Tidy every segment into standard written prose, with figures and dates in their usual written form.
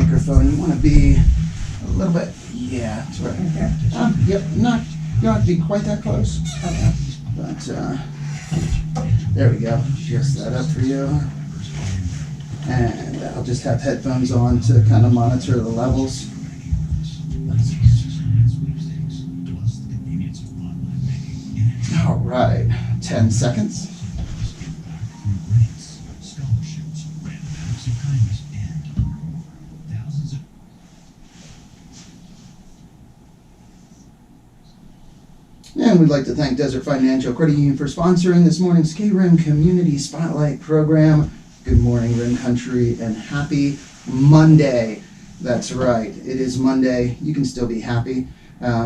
microphone. You want to be a little bit, yeah, that's right. Okay. Yep, you don't have to be quite that close. Okay. But, there we go. Just that up for you. And I'll just have headphones on to kind of monitor the levels. All right, 10 seconds. And we'd like to thank Desert Financial Credit Union for sponsoring this morning's KRIM Community Spotlight program. Good morning, Rim Country, and happy Monday. That's right, it is Monday. You can still be happy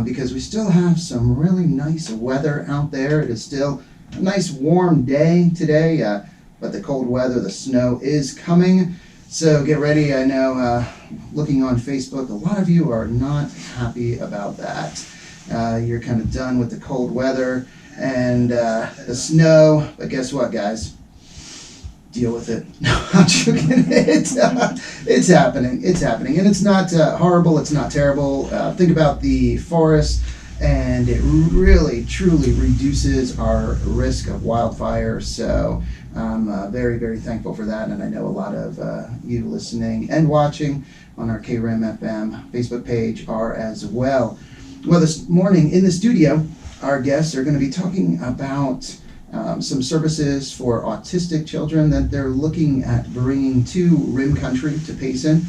because we still have some really nice weather out there. It is still a nice warm day today, but the cold weather, the snow is coming. So get ready. I know looking on Facebook, a lot of you are not happy about that. You're kind of done with the cold weather and the snow, but guess what, guys? Deal with it. No, I'm joking. It's happening. It's happening, and it's not horrible. It's not terrible. Think about the forest, and it really, truly reduces our risk of wildfire. So I'm very, very thankful for that, and I know a lot of you listening and watching on our KRIM FM Facebook page are as well. Well, this morning in the studio, our guests are going to be talking about some services for autistic children that they're looking at bringing to Rim Country, to Payson.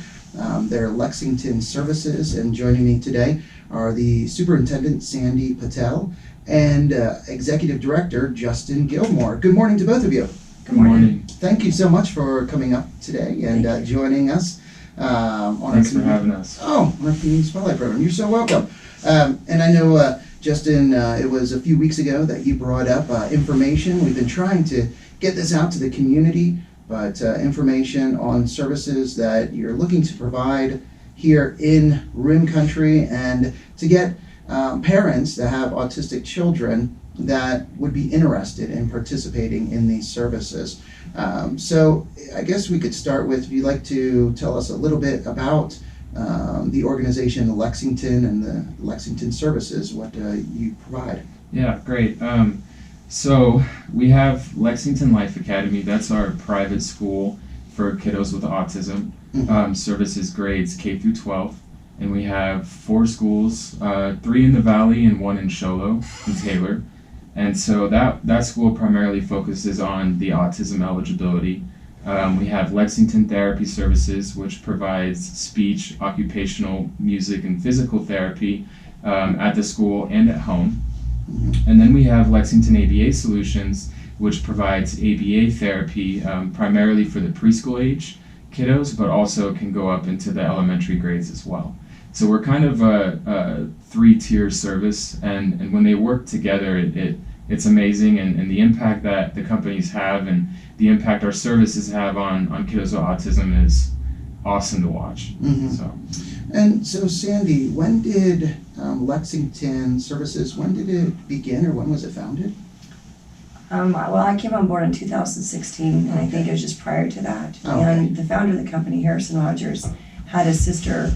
Their Lexington services, and joining me today are the Superintendent Sandy Patel and Executive Director Justin Gilmore. Good morning to both of you. Good morning. Thank you so much for coming up today and joining us. Thanks for having us. On our Community Spotlight program. You're so welcome. And I know, Justin, it was a few weeks ago that you brought up information. We've been trying to get this out to the community, but information on services that you're looking to provide here in Rim Country, and to get parents that have autistic children that would be interested in participating in these services. So I guess we could start with, if you'd like to tell us a little bit about the organization Lexington and the Lexington services, what you provide. Yeah, great. So we have Lexington Life Academy. That's our private school for kiddos with autism. Services grades K through 12. And we have 4 schools, 3 in the Valley and 1 in Show Low and Taylor. And so that school primarily focuses on the autism eligibility. We have Lexington Therapy Services, which provides speech, occupational, music, and physical therapy at the school and at home. And then we have Lexington ABA Solutions, which provides ABA therapy primarily for the preschool age kiddos, but also can go up into the elementary grades as well. So we're kind of a 3-tier service, and when they work together, it's amazing, and the impact that the companies have and the impact our services have on kiddos with autism is awesome to watch. And so, Sandy, when did Lexington Services, when did it begin, or when was it founded? Well, I came on board in 2016, and I think it was just prior to that. And the founder of the company, Harrison Rogers, had a sister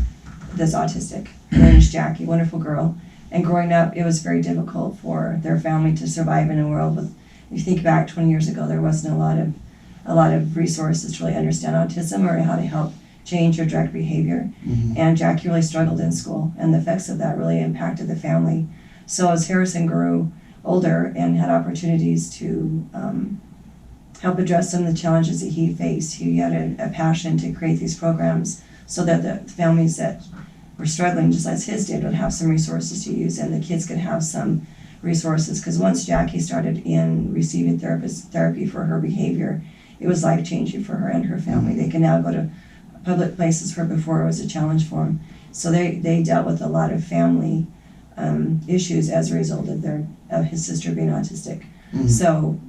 that's autistic. Her name is Jackie, wonderful girl. And growing up, it was very difficult for their family to survive in a world with, if you think back 20 years ago, there wasn't a lot of resources to really understand autism or how to help change or direct behavior. And Jackie really struggled in school, and the effects of that really impacted the family. So as Harrison grew older and had opportunities to help address some of the challenges that he faced, he had a passion to create these programs so that the families that were struggling, just as his did, would have some resources to use, and the kids could have some resources. Because once Jackie started in receiving therapy for her behavior, it was life-changing for her and her family. They can now go to public places where before it was a challenge for them. So they dealt with a lot of family issues as a result of his sister being autistic. So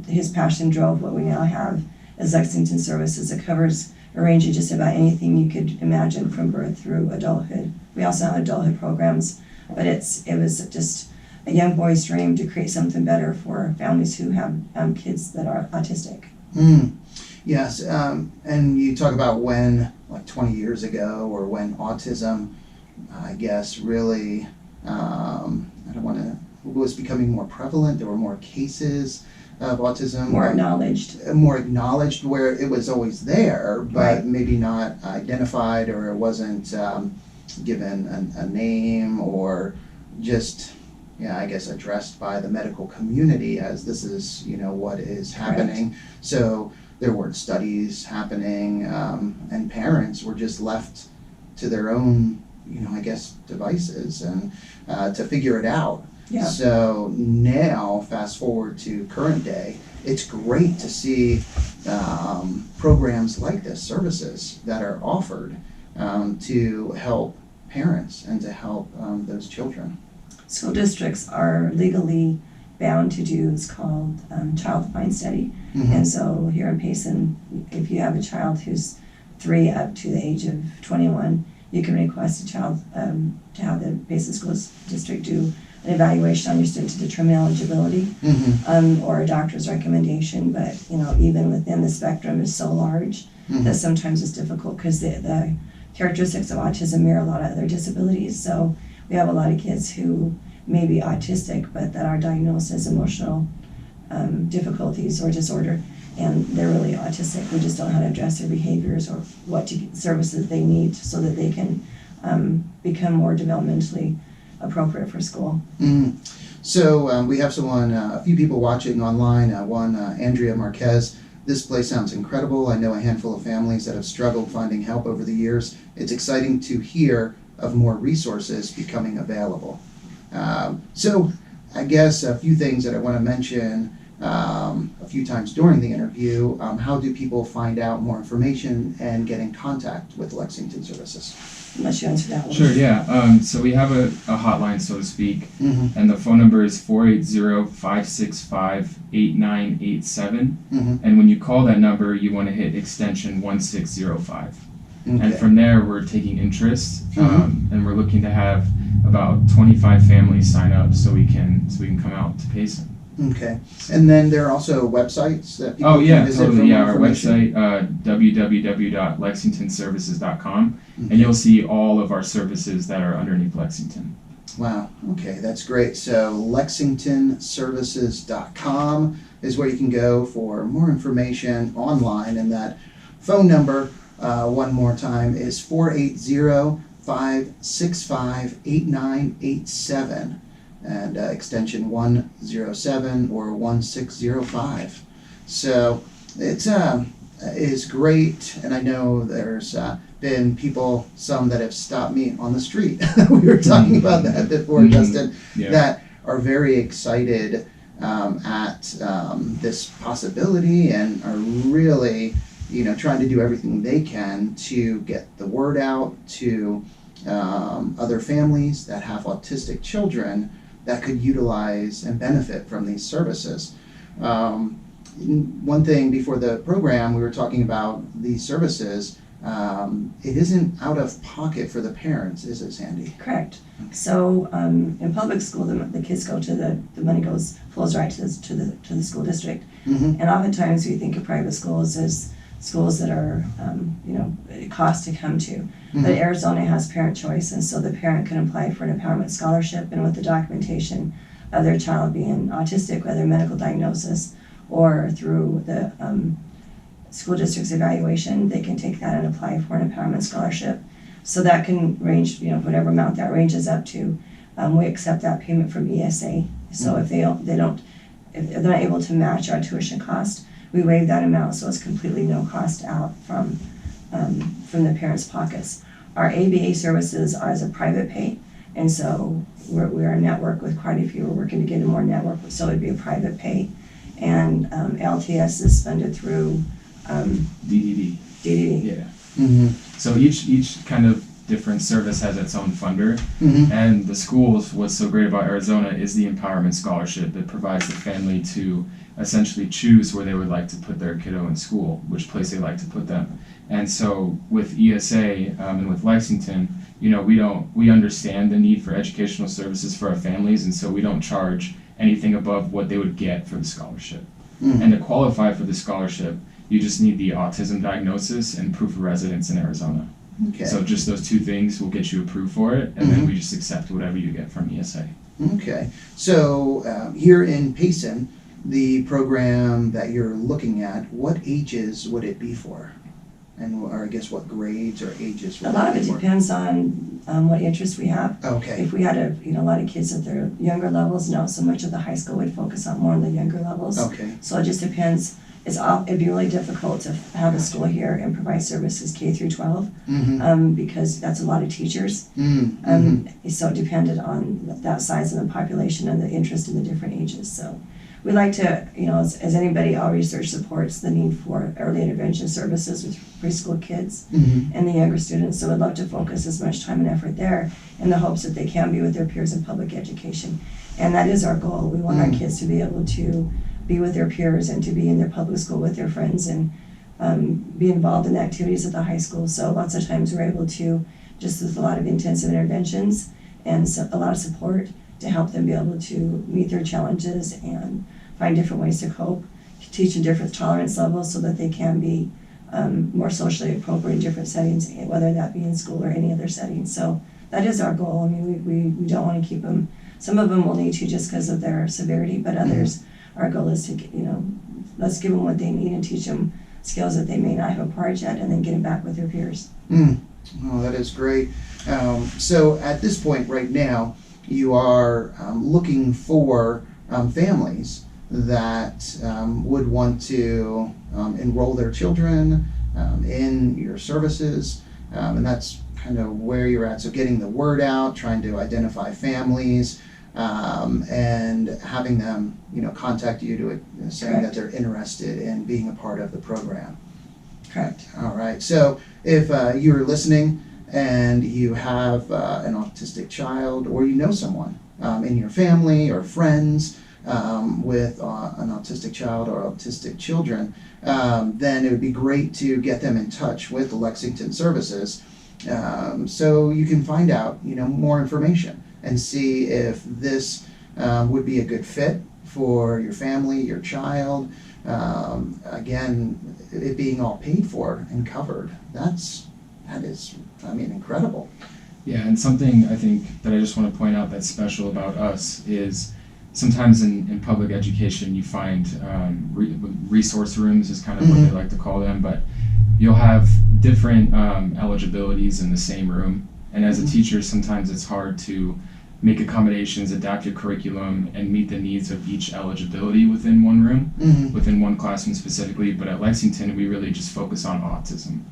his passion drove what we now have as Lexington Services. It covers a range of just about anything you could imagine from birth through adulthood. We also have adulthood programs, but it was just a young boy's dream to create something better for families who have kids that are autistic. Yes, and you talk about when like 20 years ago, or when autism, I guess, really, I don't want to, was becoming more prevalent. There were more cases of autism. More acknowledged. More acknowledged, where it was always there, but Right. maybe not identified, or it wasn't given a name, or just, yeah, I guess addressed by the medical community as this is, what is happening. So there weren't studies happening, and parents were just left to their own, I guess, devices and to figure it out. Yeah. So now, fast forward to current day, it's great to see programs like this, services that are offered to help parents and to help those children. School districts are legally bound to do, it's called child find study. Mhm. And so here in Payson, if you have a child who's 3 up to the age of 21, you can request a child to have the Payson School District do an evaluation on your student to determine eligibility, Mhm. or a doctor's recommendation. But even within the spectrum is so large Mhm. that sometimes it's difficult because the characteristics of autism mirror a lot of other disabilities. So we have a lot of kids who may be autistic, but that are diagnosed as emotional difficulties or disorder, and they're really autistic. We just don't know how to address their behaviors or what services they need so that they can become more developmentally appropriate for school. Mhm. So we have a few people watching online. One, Andrea Marquez. This place sounds incredible. I know a handful of families that have struggled finding help over the years. It's exciting to hear of more resources becoming available. So I guess a few things that I want to mention a few times during the interview. How do people find out more information and get in contact with Lexington Services? Unless you answer that one. Sure, yeah. So we have a hotline, so to speak, and the phone number is 480-565-8987. And when you call that number, you want to hit extension 1605. Okay. And from there, we're taking interest, and we're looking to have about 25 families sign up so we can come out to Payson. Okay. And then there are also websites that people can visit for totally. more Yeah, our information? website, www.lexingtonservices.com, and you'll see all of our services that are underneath Lexington. Wow. Okay, that's great. So lexingtonservices.com is where you can go for more information online, and that phone number, one more time, is 480-565-8987. And extension 107 or 1605. So it is great, and I know there's been people, some that have stopped me on the street. We were talking about that before, Justin, that are very excited at this possibility and are really, trying to do everything they can to get the word out to other families that have autistic children that could utilize and benefit from these services. One thing before the program, we were talking about these services. It isn't out of pocket for the parents, is it, Sandy? Correct. So in public school, the kids go to the money flows right to the school district. Mm-hmm. And oftentimes we think of private schools as schools that are, it costs to come to. Mm-hmm. But Arizona has parent choice, and so the parent can apply for an empowerment scholarship, and with the documentation of their child being autistic, whether medical diagnosis or through the school district's evaluation, they can take that and apply for an empowerment scholarship. So that can range, whatever amount that ranges up to. We accept that payment from ESA. So if they're not able to match our tuition cost, we waive that amount, so it's completely no cost out from the parents' pockets. Our ABA services are as a private pay, and so we're a network with quite a few. We're working to get a more network, so it'd be a private pay. And LTS is funded through DDD. Yeah. Mm-hmm. So each kind of different service has its own funder, Mm-hmm. and the schools, what's so great about Arizona is the empowerment scholarship. It provides the family to essentially choose where they would like to put their kiddo in school, which place they like to put them. And so with ESA and with Lexington, we understand the need for educational services for our families, and so we don't charge anything above what they would get for the scholarship. Mm-hmm. And to qualify for the scholarship, You just need the autism diagnosis and proof of residence in Arizona. Okay. So just those two things will get you approved for it, and then we just accept whatever you get from ESA. Okay. So here in Payson, the program that you're looking at, what ages would it be for? And or I guess what grades or ages would A lot of be it for? depends on what interests we have. Okay. If we had a lot of kids at their younger levels, no, so much of the high school would focus on more on the younger levels. Okay. So it just depends. It'd be really difficult to have a school here and provide services K through 12, because that's a lot of teachers. So it depended on that size of the population and the interest in the different ages. So we like to, as anybody, our research supports the need for early intervention services with preschool kids and the younger students. So we'd love to focus as much time and effort there in the hopes that they can be with their peers in public education. And that is our goal. We want our kids to be able to be with their peers and to be in their public school with their friends and be involved in the activities at the high school. So lots of times we're able to, just with a lot of intensive interventions and a lot of support to help them be able to meet their challenges and find different ways to cope, teach in different tolerance levels so that they can be more socially appropriate in different settings, whether that be in school or any other setting. So that is our goal. I mean, we don't want to keep them. Some of them will need to just because of their severity, but others, our goal is to, let's give them what they need and teach them skills that they may not have acquired yet, and then get them back with their peers. Oh, that is great. So at this point right now, you are looking for families that would want to enroll their children in your services, and that's kind of where you're at. So getting the word out, trying to identify families, and having them, contact you to saying Correct. that they're interested in being a part of the program. Correct. All right. So if you're listening and you have an autistic child, or you know someone in your family or friends with an autistic child or autistic children, then it would be great to get them in touch with the Lexington services, so you can find out, more information and see if this would be a good fit for your family, your child. Again, it being all paid for and covered, that is, incredible. Yeah, and something I think that I just want to point out that's special about us is sometimes in public education you find resource rooms is kind of what they like to call them, but you'll have different eligibilities in the same room. And as a teacher, sometimes it's hard to make accommodations, adapt your curriculum, and meet the needs of each eligibility within one room, within one classroom specifically. But at Lexington, we really just focus on autism.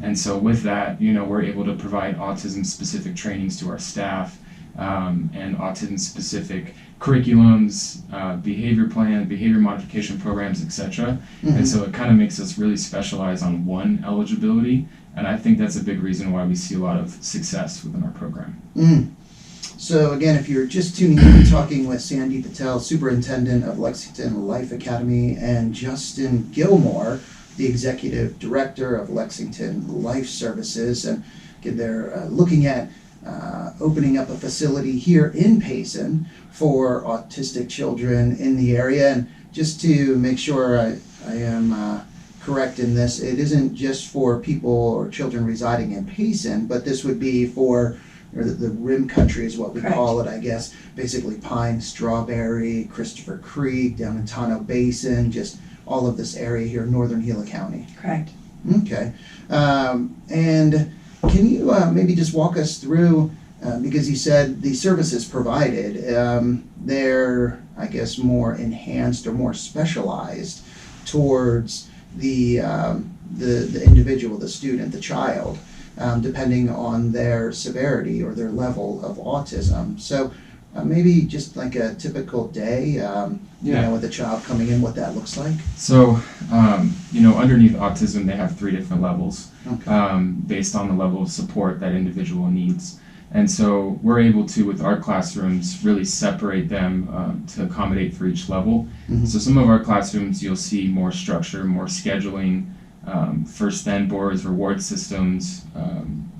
And so with that, we're able to provide autism-specific trainings to our staff, and autism-specific curriculums, behavior plan, behavior modification programs, etc. And so it kind of makes us really specialize on one eligibility. And I think that's a big reason why we see a lot of success within our program. So again, if you're just tuning in, we're talking with Sandy Patel, Superintendent of Lexington Life Academy, and Justin Gilmore, the Executive Director of Lexington Life Services. And again, they're looking at opening up a facility here in Payson for autistic children in the area. And just to make sure I am correct in this, it isn't just for people or children residing in Payson, but this would be for the Rim Country is what we Correct. call it, I guess. Basically Pine, Strawberry, Christopher Creek, down in Tonto Basin, just all of this area here in northern Gila County. Correct. Okay. And can you maybe just walk us through, because you said the services provided, they're, I guess, more enhanced or more specialized towards the individual, the student, the child, depending on their severity or their level of autism. So maybe just like a typical day, with a child coming in, what that looks like. So, underneath autism, they have 3 different levels, based on the level of support that individual needs. And so we're able to, with our classrooms, really separate them to accommodate for each level. So some of our classrooms, you'll see more structure, more scheduling, first then boards, reward systems,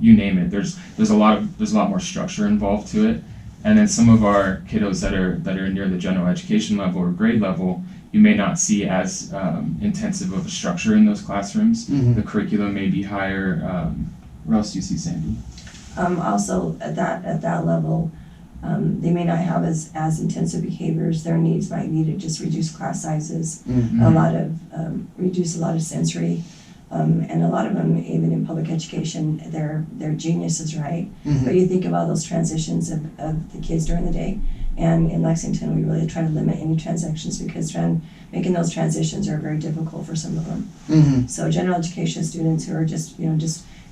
you name it. There's a lot more structure involved to it. And then some of our kiddos that are near the general education level or grade level, you may not see as intensive of a structure in those classrooms. Mhm. The curriculum may be higher. What else do you see, Sandy? Also, at that level, they may not have as intensive behaviors. Their needs might be to just reduce class sizes, reduce a lot of sensory, and a lot of them, even in public education, they're geniuses, right? Mhm. But you think of all those transitions of the kids during the day, and in Lexington, we really try to limit any transactions because making those transitions are very difficult for some of them. Mhm. So general education students who are just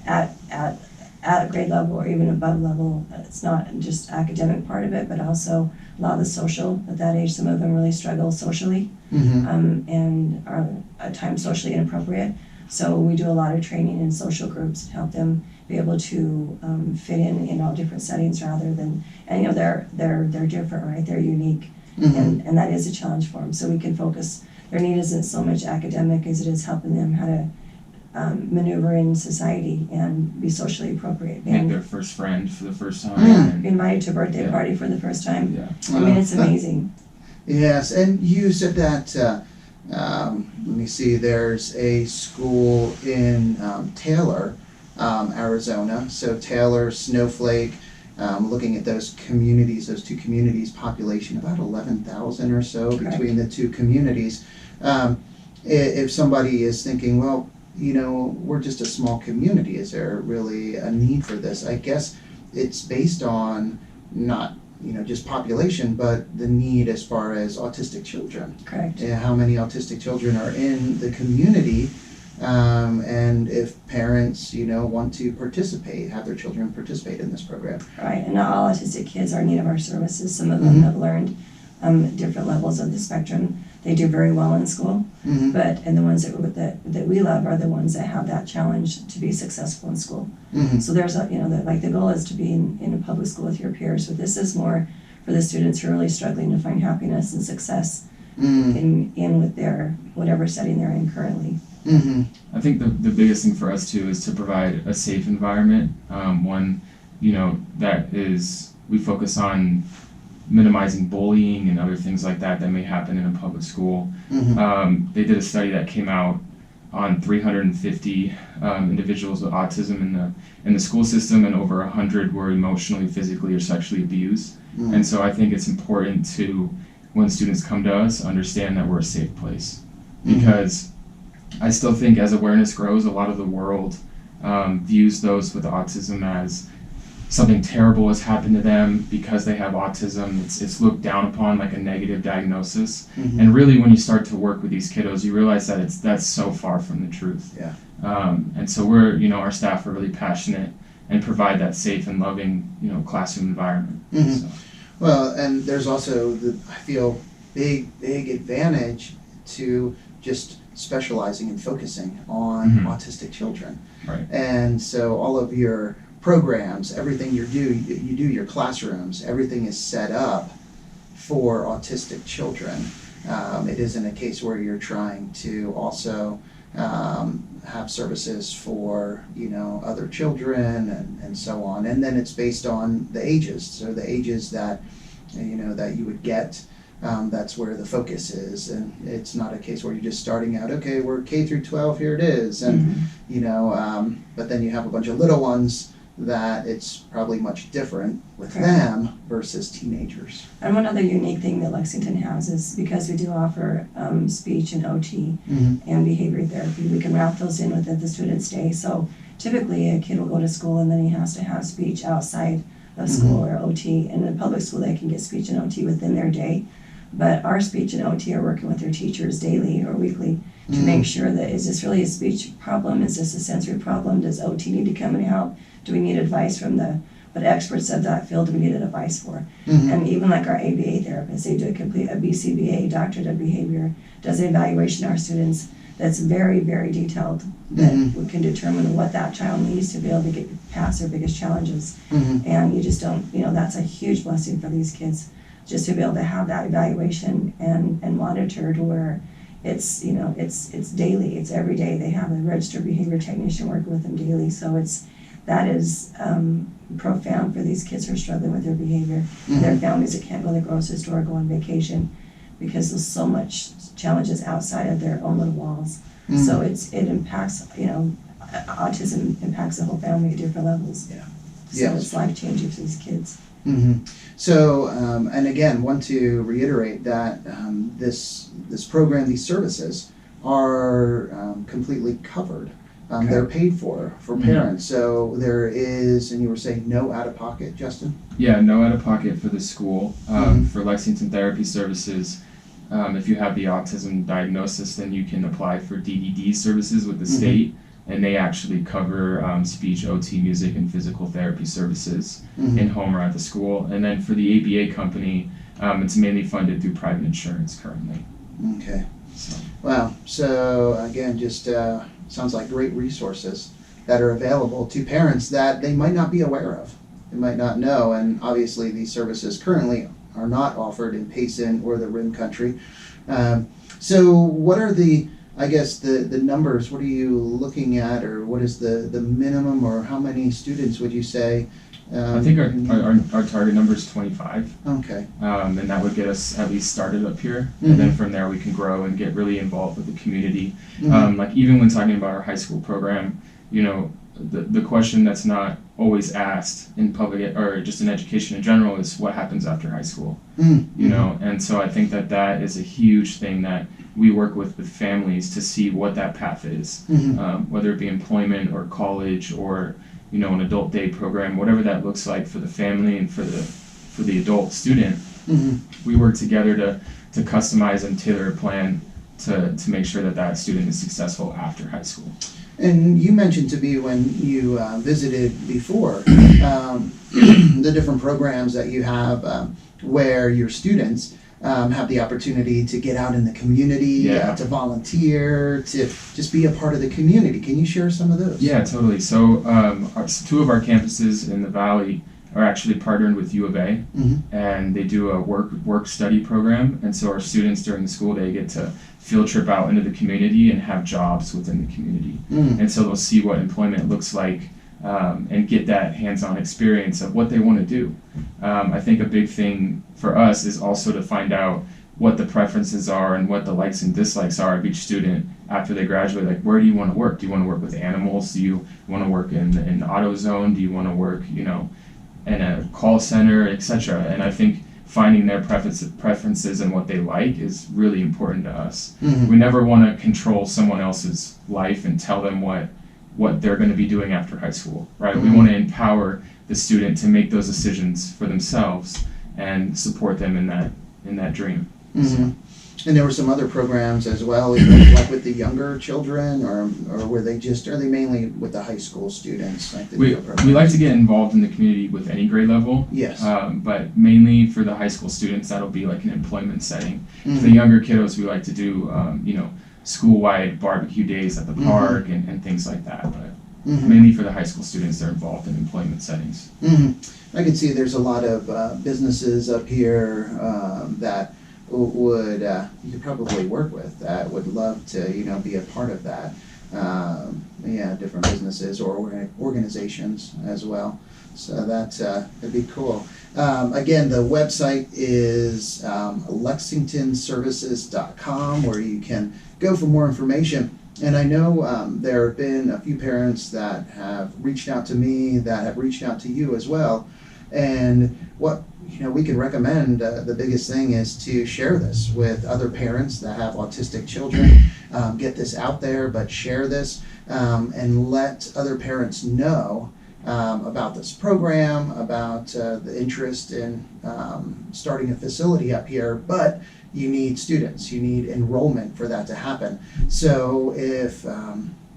at grade level or even above level, it's not just academic part of it, but also a lot of the social. At that age, some of them really struggle socially, Mhm. and are at times socially inappropriate. So we do a lot of training in social groups to help them be able to fit in all different settings rather than, and they're different, right? They're unique, Mhm. and that is a challenge for them. So we can focus. Their need isn't so much academic as it is helping them how to maneuver in society and be socially appropriate. Make their first friend for the first time. Mm. Be invited to a birthday Yeah. party for the first time. Yeah. I mean, it's amazing. Yes, and you said that, let me see, there's a school in Taylor, Arizona. So Taylor, Snowflake, looking at those communities, those two communities, population about 11,000 or so Correct. between the two communities. If somebody is thinking, well, we're just a small community, is there really a need for this? I guess it's based on not just population, but the need as far as autistic children. Correct. How many autistic children are in the community, and if parents, want to participate, have their children participate in this program. Right. And not all autistic kids are in need of our services. Some of them Mhm. have learned different levels of the spectrum. They do very well in school, Mhm. and the ones that we love are the ones that have that challenge to be successful in school. Mhm. So there's the goal is to be in a public school with your peers, but this is more for the students who are really struggling to find happiness and success Mhm. in with their whatever setting they're in currently. Mhm. I think the biggest thing for us too is to provide a safe environment. One, that is, we focus on minimizing bullying and other things like that may happen in a public school. Mhm. They did a study that came out on 350 individuals with autism in the school system, and over 100 were emotionally, physically, or sexually abused. Mhm. And so I think it's important to, when students come to us, understand that we're a safe place. Because I still think as awareness grows, a lot of the world views those with autism as something terrible has happened to them because they have autism. It's looked down upon like a negative diagnosis. Mhm. And really, when you start to work with these kiddos, you realize that that's so far from the truth. Yeah. And so our staff are really passionate and provide that safe and loving, classroom environment. Mhm. So. Well, and there's also I feel big advantage to just specializing and focusing on Mhm. autistic children. Right. And so all of your programs, everything you do, your classrooms, everything is set up for autistic children. It isn't a case where you're trying to also have services for other children and so on. And then it's based on the ages. So the ages that that you would get, that's where the focus is. And it's not a case where you're just starting out, okay, we're K through 12, here it is. And but then you have a bunch of little ones that it's probably much different with Correct. them versus teenagers. And one other unique thing that Lexington has is because we do offer speech and OT Mm-hmm. and behavior therapy, we can wrap those in within the student's day. So typically a kid will go to school and then he has to have speech outside of school or OT. And in public school they can get speech and OT within their day. But our speech and OT are working with their teachers daily or weekly to make sure that, is this really a speech problem? Is this a sensory problem? Does OT need to come and help? Do we need advice from what experts of that field do we need advice for? Mm-hmm. And even like our ABA therapists, they do a BCBA, doctorate of behavior, does an evaluation of our students that's very, very detailed, that we can determine what that child needs to be able to get past their biggest challenges. Mm-hmm. And you just don't, that's a huge blessing for these kids, just to be able to have that evaluation and monitored where it's daily, it's every day. They have a registered behavior technician working with them daily. So that is profound for these kids who are struggling with their behavior. And their families that can't go to the grocery store, go on vacation. because there's so much challenges outside of their own little walls. So it impacts, autism impacts the whole family at different levels. Yeah. So Yes. it's life-changing for these kids. So, and again, want to reiterate that this program, these services are completely covered. Okay. They're paid for parents. So there is, and you were saying no out-of-pocket, Justin? Yeah, no out-of-pocket for the school. For Lexington Therapy Services, if you have the autism diagnosis, then you can apply for DED services with the state, and they actually cover speech, OT, music, and physical therapy services in home or at the school. And then for the ABA company, it's mainly funded through private insurance currently. Okay. So. Wow. So again, just sounds like great resources that are available to parents that they might not be aware of. They might not know, and obviously these services currently are not offered in Payson or the Rim Country. So what are the numbers? What are you looking at, or what is the minimum, or how many students would you say? I think our target number is 25. Okay. And that would get us at least started up here. And then from there we can grow and get really involved with the community. Like even when talking about our high school program, the question that's not always asked in public or just in education in general is what happens after high school. And so I think that is a huge thing that we work with families to see what that path is, whether it be employment or college or an adult day program, whatever that looks like for the family and for the adult student. We work together to customize and tailor a plan to make sure that student is successful after high school. And you mentioned to me when you visited before the different programs that you have where your students have the opportunity to get out in the community, to volunteer, to just be a part of the community. Can you share some of those? Yeah, totally. So two of our campuses in the Valley are actually partnered with U of A, and they do a work study program. And so our students during the school day get to field trip out into the community and have jobs within the community. And so they'll see what employment looks like and get that hands-on experience of what they want to do. I think a big thing for us is also to find out what the preferences are and what the likes and dislikes are of each student after they graduate. Like, where do you want to work? Do you want to work with animals? Do you want to work in AutoZone? Do you want to work, in a call center, etc.? And I think finding their preferences and what they like is really important to us. We never want to control someone else's life and tell them what they're going to be doing after high school, right? We want to empower the student to make those decisions for themselves and support them in that dream. So. And there were some other programs as well, like with the younger children, or are they mainly with the high school students? Like we like to get involved in the community with any grade level. Yes. But mainly for the high school students, that'll be like an employment setting. For the younger kiddos, we like to do school-wide barbecue days at the park and things like that. But mainly for the high school students, they're involved in employment settings. I can see there's a lot of businesses up here that would you could probably work with that would love to be a part of that. Different businesses or organizations as well. So that'd be cool. Again, the website is lexingtonservices.com, where you can go for more information. And I know there have been a few parents that have reached out to me, that have reached out to you as well. And what we can recommend, the biggest thing is to share this with other parents that have autistic children. Get this out there, but share this and let other parents know about this program, about the interest in starting a facility up here. But you need students, you need enrollment for that to happen. So if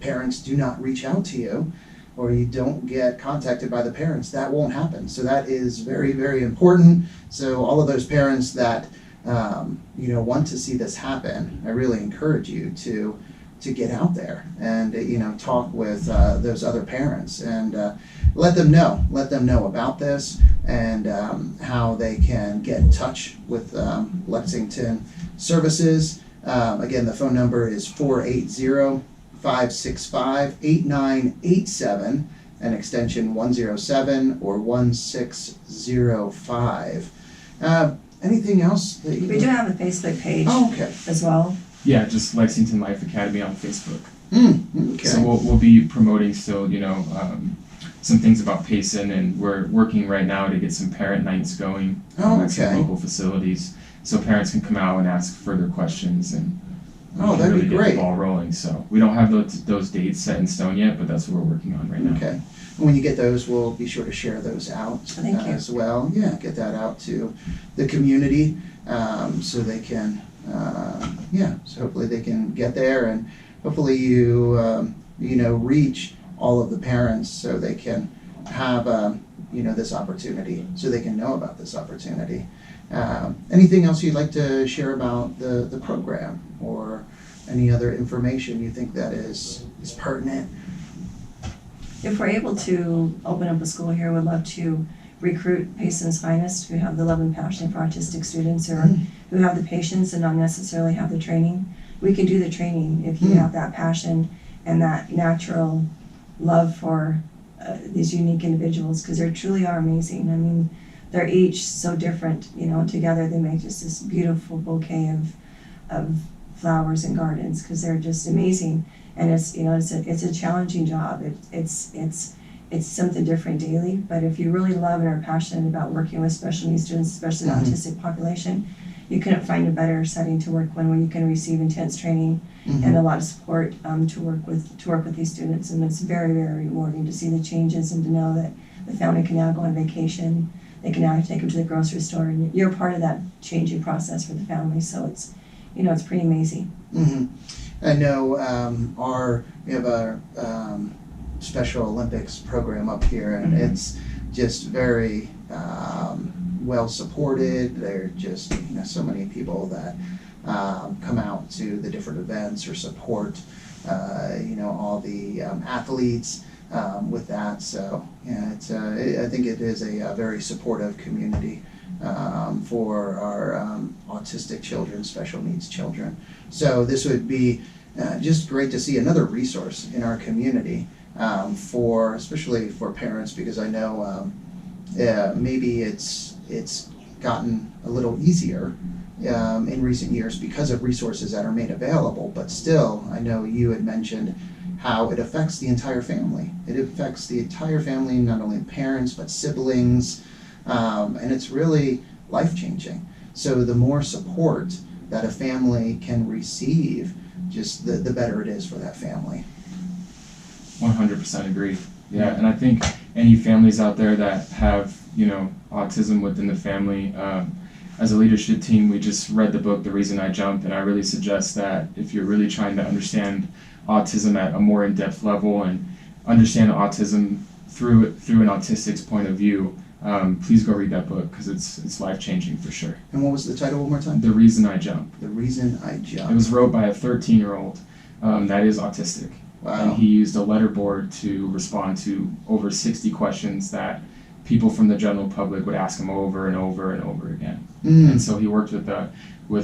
parents do not reach out to you, or you don't get contacted by the parents, that won't happen. So that is very, very important. So all of those parents that want to see this happen, I really encourage you to get out there and talk with those other parents and let them know about this and how they can get in touch with Lexington Services. Again, the phone number is 480-565-8987 and extension 107 or 1605. Anything else that you? We do have a Facebook page Oh, okay. as well. Yeah, just Lexington Life Academy on Facebook. Okay. So we'll be promoting still, some things about Payson, and we're working right now to get some parent nights going at some Okay. local facilities, so parents can come out and ask further questions, and we Oh, can that'd really be get great. the ball rolling. So we don't have those dates set in stone yet, but that's what we're working on right now. Okay. And when you get those, we'll be sure to share those out Thank you. as well. Yeah, get that out to the community so they can, so hopefully they can get there, and hopefully you reach all of the parents so they can have, this opportunity, so they can know about this opportunity. Anything else you'd like to share about the program, or any other information you think that is pertinent? If we're able to open up a school here, we'd love to recruit Payson's finest, who have the love and passion for autistic students, or who have the patience and not necessarily have the training. We can do the training if you have that passion and that natural love for these unique individuals, because they truly are amazing. I mean, they're each so different, together they make just this beautiful bouquet of flowers and gardens, because they're just amazing. And it's a challenging job. It's something different daily. But if you really love and are passionate about working with special needs students, especially the autistic population, you couldn't find a better setting to work in, where you can receive intense training and a lot of support to work with these students. And it's very, very rewarding to see the changes and to know that the family can now go on vacation. They can now take them to the grocery store, and you're part of that changing process for the family. So it's pretty amazing. I know we have a Special Olympics program up here, and it's just very well supported. There are just so many people that come out to the different events or support all the athletes with that. So yeah, I think it is a very supportive community for our autistic children, special needs children. So this would be just great to see another resource in our community especially for parents, because I know maybe it's gotten a little easier in recent years because of resources that are made available, but still, I know you had mentioned how it affects the entire family. It affects the entire family, not only parents, but siblings, and it's really life-changing. So the more support that a family can receive, just the better it is for that family. 100% agree. Yeah, and I think any families out there that have, autism within the family, as a leadership team, we just read the book, The Reason I Jumped, and I really suggest that if you're really trying to understand autism at a more in-depth level and understand autism through an autistic's point of view, please go read that book, because it's life-changing for sure. And what was the title one more time? The Reason I Jumped. The Reason I Jumped. It was wrote by a 13-year-old that is autistic. Wow. And he used a letterboard to respond to over 60 questions that people from the general public would ask him over and over and over again. And so he worked with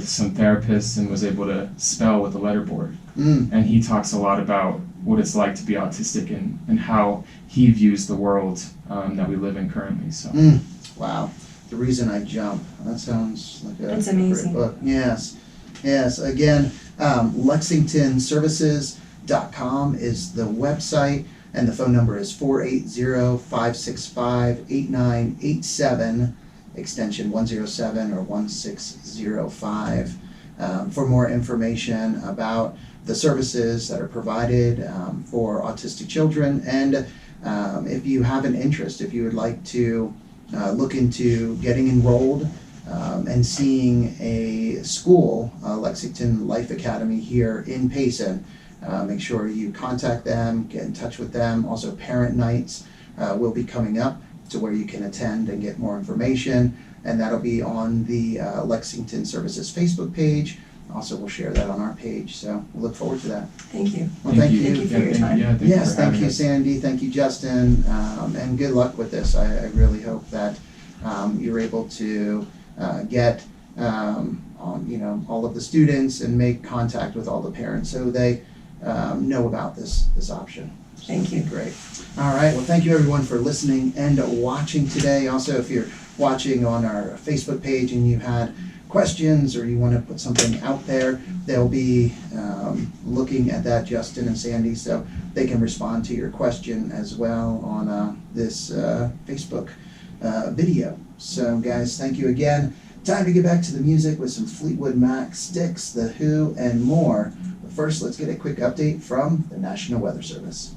some therapists and was able to spell with the letterboard. And he talks a lot about what it's like to be autistic and how he views the world that we live in currently. So. Wow. The Reason I Jump. That sounds like It's a amazing. great book. Yes. Again, LexingtonServices.com is the website, and the phone number is 480-565-8987, extension 107 or 1605. For more information about the services that are provided for autistic children, and if you have an interest, if you would like to look into getting enrolled and seeing a school, Lexington Life Academy here in Payson, make sure you contact them, get in touch with them. Also, parent nights will be coming up to where you can attend and get more information, and that'll be on the Lexington Services Facebook page. Also, we'll share that on our page, so we'll look forward to that. Thank you. Well, thank you. Thank you for your time. Yeah, thank you Yes, for thank having you, us. Sandy. Thank you, Justin, and good luck with this. I really hope that you're able to get all of the students and make contact with all the parents so they know about this option. Thank you. Great. All right. Well, thank you everyone for listening and watching today. Also, if you're watching on our Facebook page and you had questions or you want to put something out there, they'll be looking at that, Justin and Sandy, so they can respond to your question as well on this Facebook video. So, guys, thank you again. Time to get back to the music with some Fleetwood Mac, Styx, The Who, and more. But first, let's get a quick update from the National Weather Service.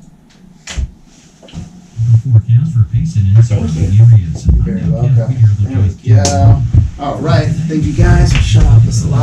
Forecast for Payson and surrounding areas. You're very welcome. There we go. All right. Thank you, guys. Shut off this live.